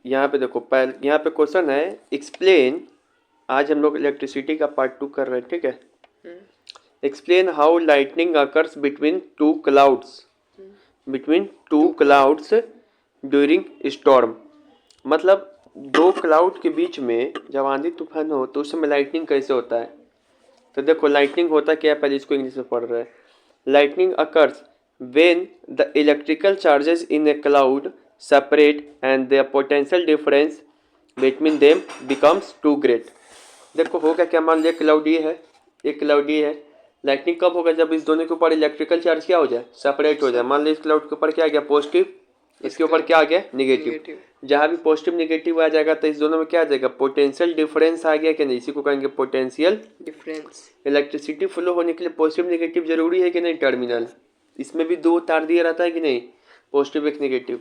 यहाँ पे देखो, पहले यहाँ पे क्वेश्चन है एक्सप्लेन। आज हम लोग इलेक्ट्रिसिटी का पार्ट 2 कर रहे हैं, ठीक है। Explain how lightning occurs between two clouds during storm. मतलब दो क्लाउड के बीच में जब आंधी तूफान हो तो उस समय लाइटनिंग कैसे होता है। तो देखो लाइटनिंग होता क्या है, पहले इसको इंग्लिश में पढ़ रहे हैं। Lightning occurs when the electrical charges in a cloud separate and the potential difference between them becomes too great। देखो होगा क्या, मान लिया क्लाउड ये है, एक क्लाउड ये है। लाइटनिंग कब होगा, जब इस दोनों के ऊपर इलेक्ट्रिकल चार्ज क्या हो जाए, सेपरेट हो जाए। मान लो इस क्लाउड के ऊपर क्या आ गया, पॉजिटिव, इसके ऊपर क्या आ गया, निगेटिव। जहाँ भी पॉजिटिव निगेटिव आ जाएगा तो इस दोनों में क्या आ जाएगा, पोटेंशियल डिफरेंस आ गया कि नहीं, इसी को कहेंगे पोटेंशियल डिफरेंस। इलेक्ट्रिसिटी फ्लो होने के लिए पॉजिटिव निगेटिव जरूरी है कि नहीं, टर्मिनल इसमें भी दो तार दिया रहता है कि नहीं, पॉजिटिव एक निगेटिव।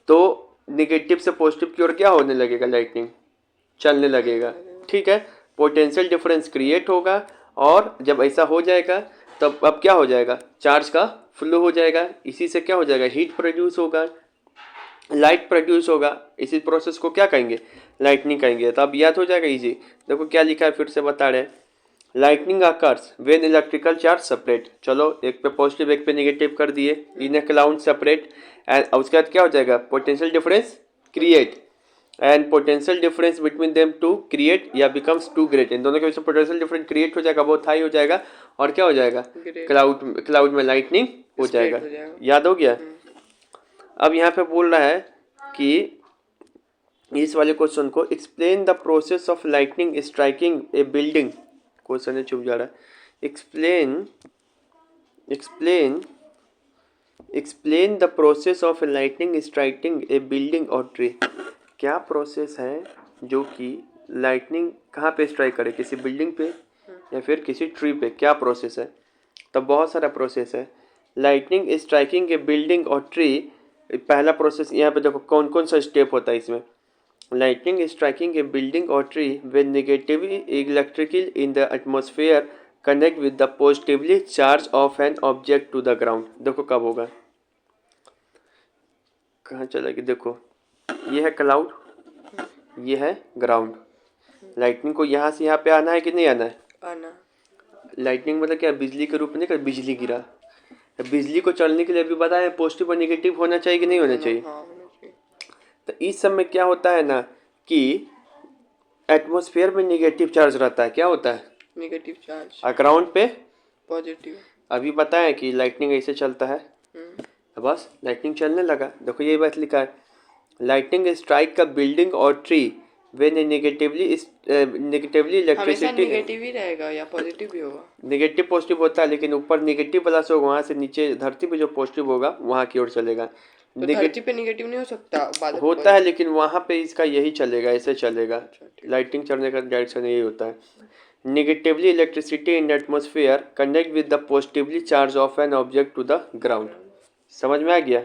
तो निगेटिव से पॉजिटिव की ओर क्या होने लगेगा, लाइटनिंग चलने लगेगा, ठीक है। पोटेंशियल डिफरेंस क्रिएट होगा और जब ऐसा हो जाएगा तब अब क्या हो जाएगा, चार्ज का फ्लो हो जाएगा। इसी से क्या हो जाएगा, हीट प्रोड्यूस होगा, लाइट प्रोड्यूस होगा। इसी प्रोसेस को क्या कहेंगे, लाइटनिंग कहेंगे। तो अब याद हो जाएगा इजी। देखो क्या लिखा है, फिर से बता रहे हैं। Lightning occurs when electrical charge separate. चलो एक पे पॉजिटिव एक पे नेगेटिव कर दिए, in a cloud separate and उसके बाद क्या हो जाएगा, potential difference create and potential difference between them to create या बिकम्स टू ग्रेट। इन दोनों के बीच में पोटेंशियल डिफरेंस क्रिएट हो जाएगा, बहुत हाई हो जाएगा और क्या हो जाएगा, क्लाउड में लाइटनिंग हो जाएगा। याद हो गया। अब यहाँ पे बोल रहा है कि इस वाले क्वेश्चन को explain the process of lightning striking A building. Question है, चुप जा रहा है। Explain the process of lightning striking A building और ट्री। क्या प्रोसेस है जो कि लाइटनिंग कहाँ पे स्ट्राइक करे, किसी बिल्डिंग पे या फिर किसी ट्री पे, क्या प्रोसेस है। तो बहुत सारा प्रोसेस है। लाइटनिंग स्ट्राइकिंग ए बिल्डिंग और ट्री, पहला प्रोसेस यहाँ पे देखो कौन कौन सा स्टेप होता है इसमें। Lightning is striking a building or tree when negatively electrical in the atmosphere connect with the positively charge of an object to the ground। देखो कब होगा, कहाँ चलेगी, देखो ये है क्लाउड, ये है ग्राउंड। लाइटनिंग को यहाँ से यहाँ पे आना है कि नहीं आना है, आना। लाइटनिंग मतलब क्या, बिजली के रूप में, नहीं बिजली गिरा, बिजली को चलने के लिए अभी बताया पॉजिटिव और नेगेटिव होना चाहिए कि नहीं होना चाहिए। तो इस समय क्या होता है ना कि एटमॉस्फेयर में नेगेटिव चार्ज रहता है, क्या होता है, नेगेटिव चार्ज, और ग्राउंड पे पॉजिटिव। अभी बताया कि लाइटनिंग ऐसे चलता है, बस लाइटनिंग चलने लगा। देखो ये बात लिखा है, लाइटनिंग स्ट्राइक का बिल्डिंग और tree when negatively electricity, negative ही रहेगा या पॉजिटिव भी होगा, नेगेटिव पॉजिटिव होता है, लेकिन ऊपर नेगेटिव प्लस होगा, वहाँ से नीचे धरती पे जो पॉजिटिव होगा वहाँ की ओर चलेगा। तो धरती पे नेगेटिव नहीं हो सकता, होता है लेकिन वहाँ पे इसका यही चलेगा, ऐसे चलेगा। लाइटिंग चलने का डायरेक्शन यही होता है। Negatively electricity in atmosphere connect with the positively charge of an object to the ground. समझ में आ गया,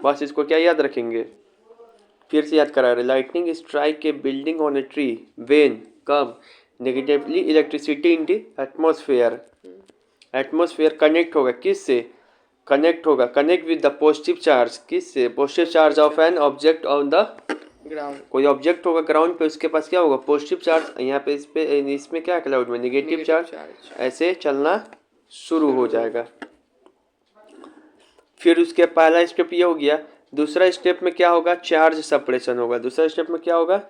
बस इसको क्या याद रखेंगे, फिर से याद करा रहे। Lightning strike a building on a tree when, कब, negatively electricity in the atmosphere. Atmosphere connect होगा किससे, कनेक्ट होगा, connect with the positive charge, किससे, positive charge of an object on the ground. कोई ऑब्जेक्ट होगा ग्राउंड पे, उसके पास क्या होगा, पॉजिटिव चार्ज। यहाँ पे इस पे इसमें क्या है, क्लाउड में नेगेटिव चार्ज। ऐसे चलना शुरू हो जाएगा। फिर उसके पहला स्टेप ये हो गया। दूसरा स्टेप में क्या होगा, चार्ज सेपरेशन होगा। दूसरा स्टेप में क्या होगा,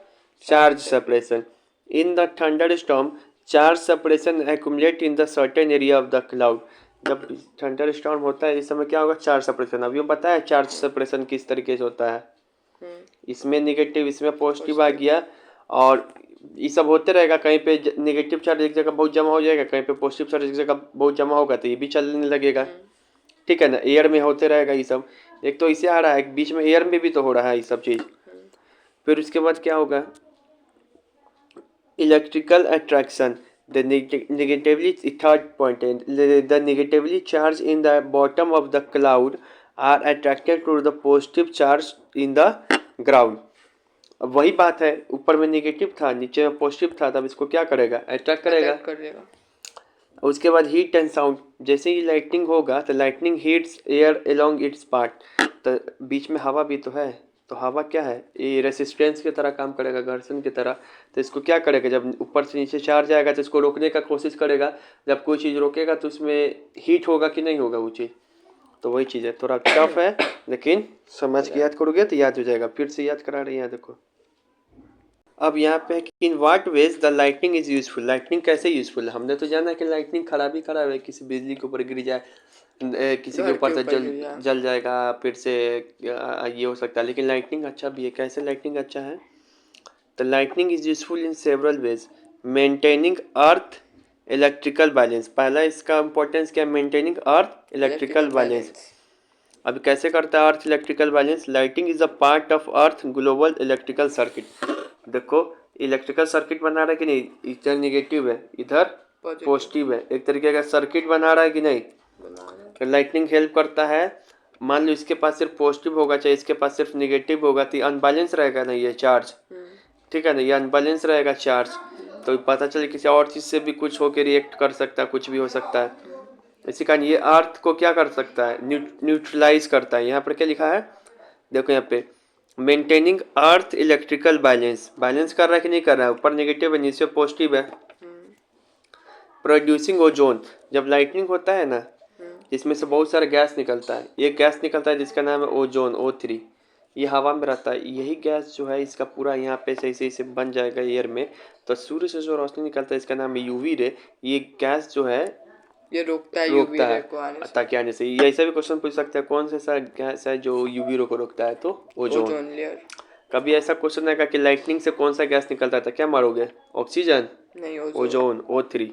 charge separation. In the thunder storm charge separation accumulate in the certain area of the cloud. जब थंडर स्टॉर्म होता है इस समय क्या होगा, चार्ज सेपरेशन। अभी पता है चार्ज सेपरेशन किस तरीके से होता है, इसमें नेगेटिव इसमें पॉजिटिव आ गया और ये सब होते रहेगा। कहीं पे नेगेटिव चार्ज एक जगह बहुत जमा हो जाएगा, कहीं पे पॉजिटिव चार्ज एक जगह बहुत जमा होगा, तो ये भी चलने लगेगा, ठीक है ना। एयर में होते रहेगा ये सब, एक तो इसे आ रहा है, बीच में एयर में भी तो हो रहा है ये सब चीज़। फिर उसके बाद क्या होगा, electrical attraction. The negatively, third point है, the negatively charge in the bottom of the cloud are attracted to the positive charge in the ground. अब वही बात है, ऊपर में नेगेटिव था नीचे में पॉजिटिव था, तब इसको क्या करेगा, अट्रैक्ट करेगा। उसके बाद हीट एंड साउंड। जैसे ही लाइटनिंग होगा तो lightning heats air along it's part, तो बीच में हवा भी तो है, तो हवा क्या है, ये रेसिस्टेंस की तरह काम करेगा, घर्षण की तरह। तो इसको क्या करेगा, जब ऊपर से नीचे चार्ज आएगा तो इसको रोकने का कोशिश करेगा। जब कोई चीज़ रोकेगा तो उसमें हीट होगा कि नहीं होगा वो चीज़। तो वही चीज़ है, थोड़ा टफ है लेकिन समझ के याद करोगे तो याद हो जाएगा। फिर से याद करा रहे हैं, यहाँ देखो। अब यहाँ पे है कि in what ways the lightning is useful. Lightning कैसे यूजफुल है, हमने तो जाना कि लाइटनिंग खराब ही खराब है, किसी बिजली के ऊपर गिर जाए, किसी के घर के ऊपर से ऊपर गिर जाए। जल जाएगा, फिर से ये हो सकता है। लेकिन लाइटनिंग अच्छा भी है। कैसे लाइटनिंग अच्छा है, the lightning is useful in several ways. Maintaining earth electrical balance, पहला इसका इंपॉर्टेंस क्या है, मेंटेनिंग अर्थ इलेक्ट्रिकल बैलेंस। अब कैसे करता है earth electrical balance, lightning is a part of earth global electrical circuit. देखो इलेक्ट्रिकल सर्किट बना रहा है कि नहीं, इधर निगेटिव है इधर पॉजिटिव है, एक तरीके का सर्किट बना रहा है कि नहीं। तो लाइटनिंग हेल्प करता है। मान लो इसके पास सिर्फ पॉजिटिव होगा, चाहे इसके पास सिर्फ निगेटिव होगा, तो अनबैलेंस रहेगा ना ये चार्ज, ठीक है ना, ये अनबैलेंस रहेगा चार्ज। तो पता चले किसी और चीज़ से भी कुछ होकर रिएक्ट कर सकता है, कुछ भी हो सकता है। इसी कारण ये अर्थ को क्या कर सकता है, न्यूट्रलाइज करता है। यहाँ पर क्या लिखा है, देखो यहाँ पे मेंटेनिंग अर्थ इलेक्ट्रिकल बैलेंस, बैलेंस कर रहा है कि नहीं कर रहा है, ऊपर नेगेटिव है नीचे पॉजिटिव है। प्रोड्यूसिंग ओजोन, जब लाइटनिंग होता है ना, इसमें से बहुत सारा गैस निकलता है, एक गैस निकलता है जिसका नाम है ओजोन, O3। ये हवा में रहता है, यही गैस जो है इसका पूरा यहाँ पे सही सही से बन जाएगा एयर में। तो सूर्य से जो रोशनी निकलता है इसका नाम है यूवी रे। ये गैस जो है ये रोकता है यूवी रोकता रे है को आने से। ताकि आने से। ये ऐसा भी क्वेश्चन पूछ सकता है, कौन सा ऐसा गैस है जो यूवी रे को रोकता है, तो ओजोन। Ozone layer. कभी ऐसा क्वेश्चन आएगा कि लाइटनिंग से कौन सा गैस निकलता था, क्या मारोगे, ऑक्सीजन, नहीं, ozone, O3।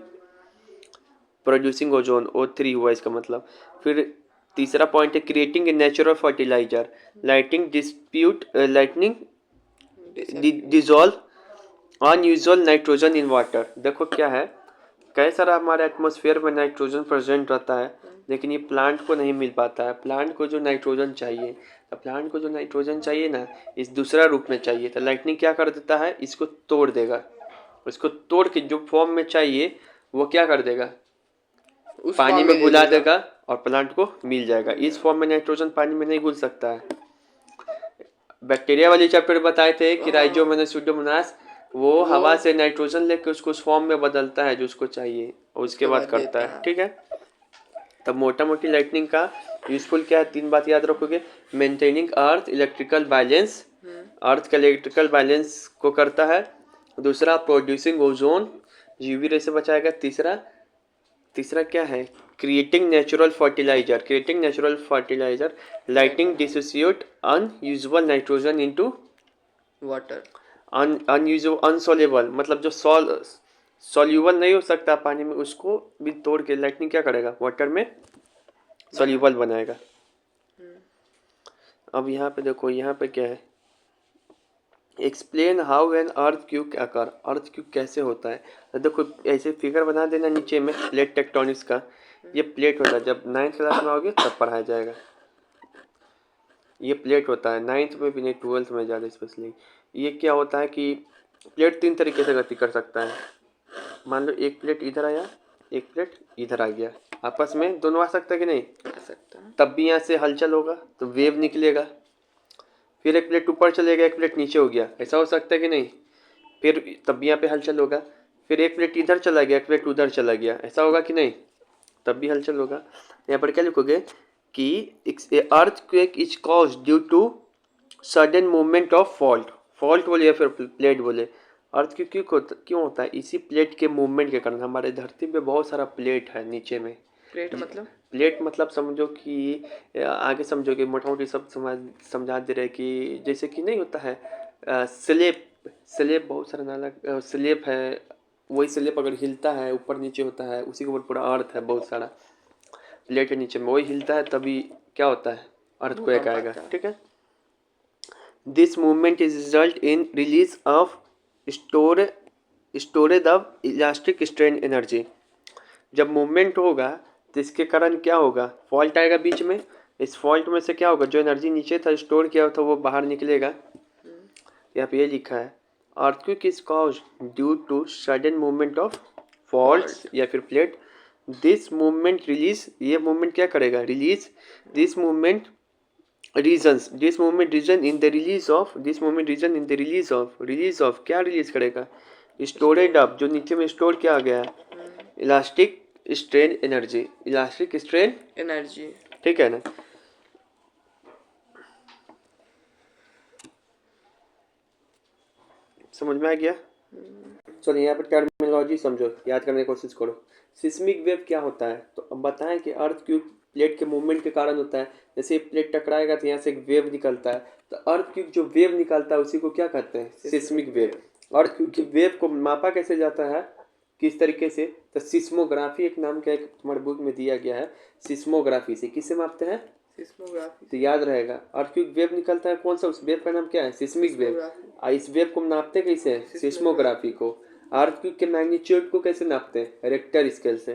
Producing ozone, O3 हुआ इसका मतलब। फिर तीसरा पॉइंट है creating a natural fertiliser. Lightning dissolve unusual nitrogen in water. देखो क्या है, कई सारा हमारे एटमॉस्फेयर में नाइट्रोजन प्रेजेंट रहता है, लेकिन ये प्लांट को नहीं मिल पाता है। प्लांट को जो नाइट्रोजन चाहिए, तो प्लांट को जो नाइट्रोजन चाहिए ना, इस दूसरा रूप में चाहिए। तो लाइटनिंग क्या कर देता है, इसको तोड़ देगा। इसको तोड़ के जो फॉर्म में चाहिए वो क्या कर देगा, उस पानी फॉर्म में दे घुला देगा। देगा और प्लांट को मिल जाएगा। इस फॉर्म में नाइट्रोजन पानी में नहीं घुल सकता है। बैक्टीरिया वाली चैप्टर बताए थे कि राइजोमोनास सुडोमोनास, वो हवा से नाइट्रोजन लेके उसको उस फॉर्म में बदलता है जो उसको चाहिए, और उसके बाद करता है, ठीक है। तब मोटा मोटी लाइटनिंग का यूजफुल क्या है, तीन बात याद रखोगे। मेंटेनिंग अर्थ इलेक्ट्रिकल बैलेंस, अर्थ का इलेक्ट्रिकल बैलेंस को करता है। दूसरा प्रोड्यूसिंग ओजोन, यूवी रे से बचाएगा। तीसरा क्या है, creating natural fertiliser. Lightning dissociate unusual nitrogen into water. Unusual insoluble, मतलब जो सॉल्यूबल नहीं हो सकता पानी में, उसको भी तोड़ के लाइटनिंग क्या करेगा, वाटर में सॉल्यूबल बनाएगा। अब यहाँ पे देखो, यहाँ पे क्या है, explain how an earth quick occur. Earth quick कैसे होता है, तो देखो ऐसे फिगर बना देना नीचे में प्लेट टेक्टोनिक्स का। ये प्लेट होता है, जब 9th क्लास में आओगे तब पढ़ाया जाएगा। ये प्लेट होता है, 9th में भी नहीं, 12th में ज़्यादा स्पेशली। ये क्या होता है कि प्लेट तीन तरीके से गति कर सकता है। मान लो एक प्लेट इधर आया, एक प्लेट इधर आ गया, आपस में दोनों आ सकता है कि नहीं, आ सकता है। तब भी यहाँ से हलचल होगा तो वेव निकलेगा। फिर एक प्लेट ऊपर चलेगा, एक प्लेट नीचे हो गया, ऐसा हो सकता है कि नहीं, फिर तब भी यहाँ पे हलचल होगा। फिर एक प्लेट इधर चला गया, एक प्लेट उधर चला गया, ऐसा होगा कि नहीं, तब भी हलचल होगा। यहाँ पर क्या लिखोगे कि earthquake is cause due to sudden movement of fault बोले या फिर प्लेट बोले। अर्थ क्यों होता है, इसी प्लेट के मूवमेंट के कारण। हमारे धरती पे बहुत सारा प्लेट है नीचे में। प्लेट मतलब समझो कि आगे समझो कि मोटा मोटी सब समझा दे रहे कि जैसे कि नहीं होता है स्लेब बहुत सारा नाला स्लेब है, वही स्लेब अगर हिलता है ऊपर नीचे होता है, उसी के ऊपर पूरा अर्थ है, बहुत सारा प्लेट है नीचे में, वही हिलता है तभी क्या होता है, अर्थक्वेक आएगा, ठीक है। This movement is result in release of storage of elastic strain energy. जब मूवमेंट होगा तो इसके कारण क्या होगा, फॉल्ट आएगा बीच में। इस फॉल्ट में से क्या होगा, जो एनर्जी नीचे था स्टोर किया था वो बाहर निकलेगा। यहाँ पे ये लिखा है earthquake is cause due to sudden movement of fault या फिर प्लेट। दिस मूवमेंट रिलीज, ये मूवमेंट क्या करेगा, release this movement reasons, this movement reason in the release of, this movement reason in the release of क्या release करेगा, stored up, जो नीचे में स्टोर किया गया है, elastic strain energy, elastic strain energy. ठीक है ना। समझ में आ गया। चलो यहाँ पर टर्मिनोलॉजी समझो, याद करने की कोशिश करो। सिस्मिक वेव क्या होता है, तो अब बताएं कि अर्थ क्यूब प्लेट के मूवमेंट के कारण होता है। जैसे प्लेट टकराएगा तो यहाँ से एक वेव निकलता है, तो अर्थ क्यूब जो वेव निकलता है उसी को क्या कहते हैं, सिस्मिक वेव। अर्थ क्यूब की वेव को मापा कैसे जाता है, किस तरीके से, तो सिस्मोग्राफी एक नाम का एक तुम्हारे बुक में दिया गया है, सिस्मोग्राफी से किससे मापते हैं, सिस्मोग्राफी। तो याद रहेगा अर्थ क्यूब वेव निकलता है, कौन सा, उस वेव का नाम क्या है, सिस्मिक वेव। इस वेव को नापते कैसे हैं, सिस्मोग्राफी को। अर्थ क्यूब के मैग्नीट्यूड को कैसे नापते हैं, रेक्टर स्केल से।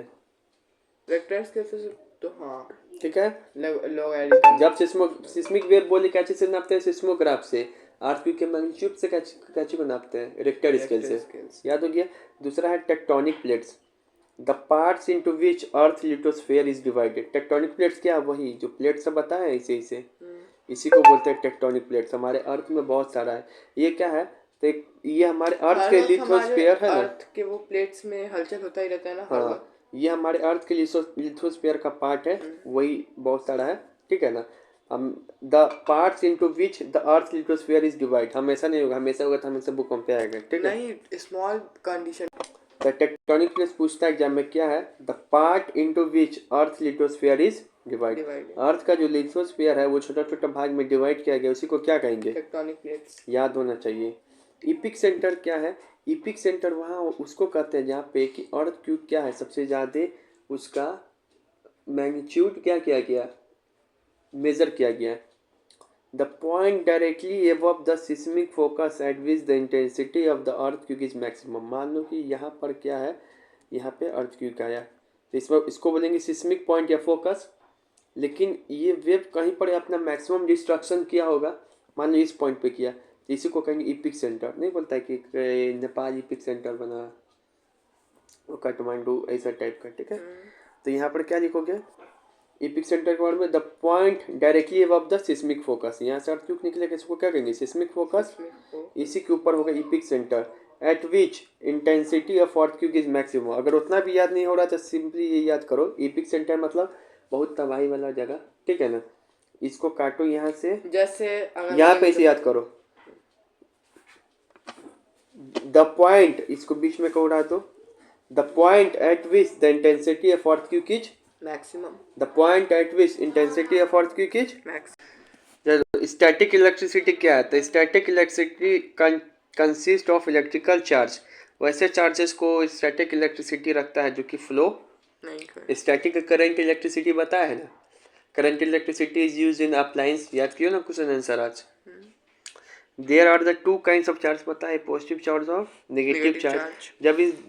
रेक्टर स्केल से तो हाँ ठीक है, लॉगरिथम। जब सिस्मिक वेव बोले कैसे से नापते हैं, सिस्मोग्राफ से। अर्थ क्यूब के मैग्नीट्यूड से कैसे को नापते हैं, रेक्टर स्केल से। याद हो गया। दूसरा है tectonic plates, the parts into which earth lithosphere is divided. Tectonic plates क्या, वही जो प्लेट सब बताए इसे इसी को बोलते हैं टेक्टोनिक प्लेट्स। हमारे अर्थ में बहुत सारा है। ये क्या है, तो ये हमारे अर्थ के लिथोस्फीयर है ना, अर्थ के वो प्लेट्स में हलचल होता ही रहता है ना। हाँ, ये हमारे अर्थ के लिथोस्फीयर का पार्ट है, वही बहुत सारा है। ठीक है ना। हम the parts into which the earth lithosphere is divide, हमेशा नहीं होगा, हमेशा होगा तो हमेशा बुक पे आएगा। ठीक है, नहीं small condition. The tectonic plates पूछता है एग्जाम में क्या है, the part into which earth lithosphere is divide. Earth का जो लिथोस्फीयर है वो छोटा छोटा भाग में डिवाइड किया गया, उसी को क्या कहेंगे, टेक्टोनिक प्लेट्स। याद याद होना चाहिए। इपिक सेंटर क्या है, इपिक सेंटर वहाँ उसको कहते हैं जहाँ पे कि अर्थ क्यूब क्या है, सबसे ज़्यादा उसका मैग्नीट्यूड क्या किया गया, मेजर किया गया। The point directly above the seismic focus at which the intensity of the earth cube is maximum. मान लो कि यहाँ पर क्या है, यहाँ पे अर्थ क्यूब आया, तो इसमें इसको बोलेंगे सिस्मिक पॉइंट या फोकस। लेकिन ये वेव कहीं पर अपना मैक्सिमम डिस्ट्रक्शन किया होगा, मान लो इस पॉइंट पे किया, तो इसी को कहेंगे इपिक सेंटर। नहीं बोलता है कि नेपाल इपिक सेंटर बना, वो काठमांडू ऐसा टाइप का। ठीक है, तो यहाँ पर क्या लिखोगे, इपिक सेंटर के बारे में, the point directly above the seismic focus. यहाँ से अर्थ क्यूब निकलेगा, इसको क्या कहेंगे, सिस्मिक फोकस। इसी के ऊपर होगा EPIC centre at which intensity of earth cube is maximum. अगर उतना भी याद नहीं हो रहा तो सिंपली ये याद करो, इपिक सेंटर मतलब बहुत तबाही वाला जगह। ठीक है ना, इसको काटो यहाँ से, जैसे यहाँ पे इसे याद करो, द पॉइंट, इसको बीच में कहो दो, the point eight which the intensity of earth cube is maximum. The point eight which intensity of earth cube is max. Static electricity क्या है, तो static electricity consist of electrical charge. वैसे charges को static electricity रखता है जो कि flow नहीं कर। स्टैटिक करंट इलेक्ट्रिसिटी बताया है ना, current electricity is use in appliance. याद किया ना क्वेश्चन आंसर आज। There are the two kinds of charge पता है, पॉजिटिव चार्ज और नेगेटिव चार्ज।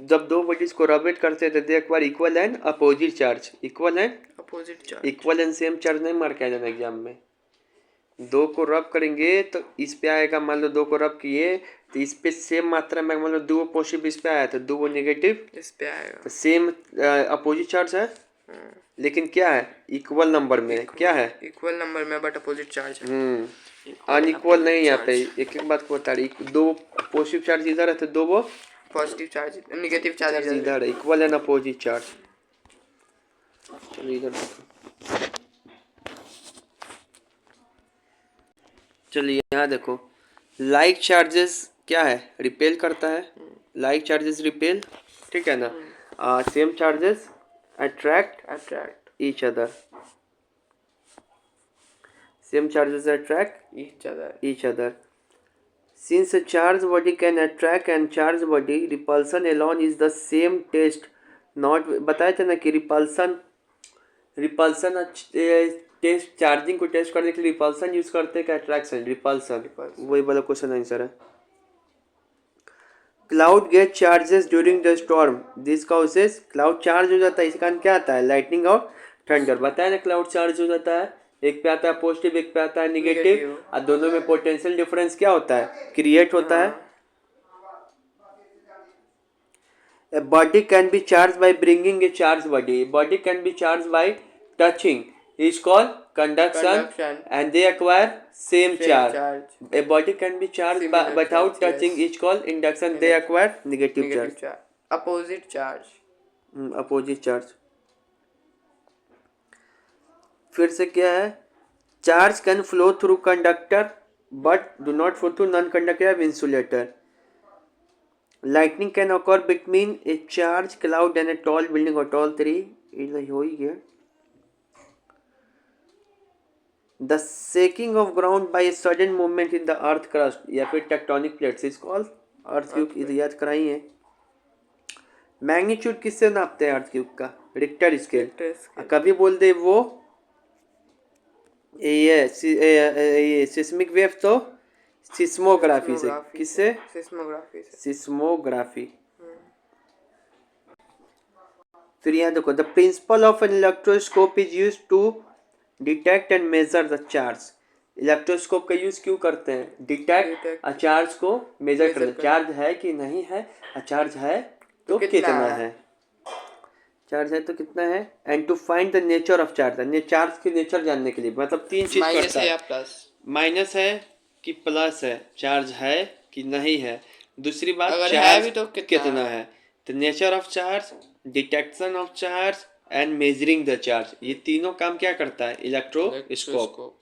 जब दो बॉडीज को रबेट करते हैं तो they acquire equal and opposite charge. Equal and opposite charge. Equal and same charge नहीं मार के आ जाना एग्जाम में। दो को रब करेंगे तो इस पे आएगा, मान लो दो को रब किए तो इस पे सेम मात्रा में, मान लो दो पॉजिटिव इस पे आया तो दो नेगेटिव इस पे आएगा, तो सेम अपोजिट चार्ज है। लेकिन क्या है, इक्वल नंबर में, क्या है, इक्वल नंबर में बट अपोजिट चार्ज है। अनइक्वल नहीं यहाँ पे। एक एक बात को बता रही, दो पॉजिटिव चार्ज इधर है तो दो वो पॉजिटिव चार्ज, नेगेटिव चार्ज इधर है, इक्वल एंड अपोजिट चार्ज। चलो इधर देखो, चलिए यहाँ देखो, लाइक चार्जेस क्या है, रिपेल करता है, लाइक चार्जेस रिपेल। ठीक है ना, same charges attract each other, same charges attract each other. Since a charged body can attract and charged body, repulsion alone is the same test. Not बताया था ना कि रिपल्सन टेस्ट, चार्जिंग को test करने के लिए रिपल्सन यूज करते हैं क्या, अट्रैक्शन, रिपल्सन, वही वाला क्वेश्चन आंसर है। Cloud get charges during the storm, this causes, cloud charge हो जाता है, इसका क्या आता है, लाइटनिंग और थंडर। बताया ना क्लाउड चार्ज हो जाता है, एक पे आता है पॉजिटिव, एक पे आता है निगेटिव, और दोनों में पोटेंशियल डिफरेंस क्या होता है, क्रिएट होता है। A body can be charged by bringing a charged body. A body can be charged by touching. Is called conduction, Conduction. and they acquire same Same charge. charge. A body can be charged Similar without charge, touching yes. each called induction. They acquire negative charge. Negative charge. Opposite charge. Opposite charge. फिर से क्या है? Charge can flow through conductor but do not flow through non-conductor of insulator. Lightning can occur between a charged cloud and a tall building or tall tree. ये हो ही गया. The shaking of ground by a sudden movement in the earth crust या फिर tectonic plates is called earthquake. इधर याद कराई है. Magnitude किससे नापते हैं अर्थक्यूब का? Richter scale. कभी बोल दे वो ये सिस्मिक वेव तो सिस्मोग्राफी से. किससे? सिस्मोग्राफी से. सिस्मोग्राफी. फिर यहाँ देखो, the principle of an electroscope is used to detect and measure the charge. Electroscope का यूज क्यों करते हैं? डिटेक्ट अ चार्ज को मेजर करना. चार्ज है कि नहीं है, चार्ज है तो कितना है, चार्ज है तो कितना है, and to find the nature of charge. Charge की नेचर जानने के लिए मतलब तीन चीज करता है. माइनस है कि प्लस है, चार्ज है कि नहीं है, दूसरी बात अगर चार्ज है भी तो कितना है. तो nature of charge, detection of charge and measuring the charge, ये तीनों काम क्या करता है? इलेक्ट्रोस्कोप.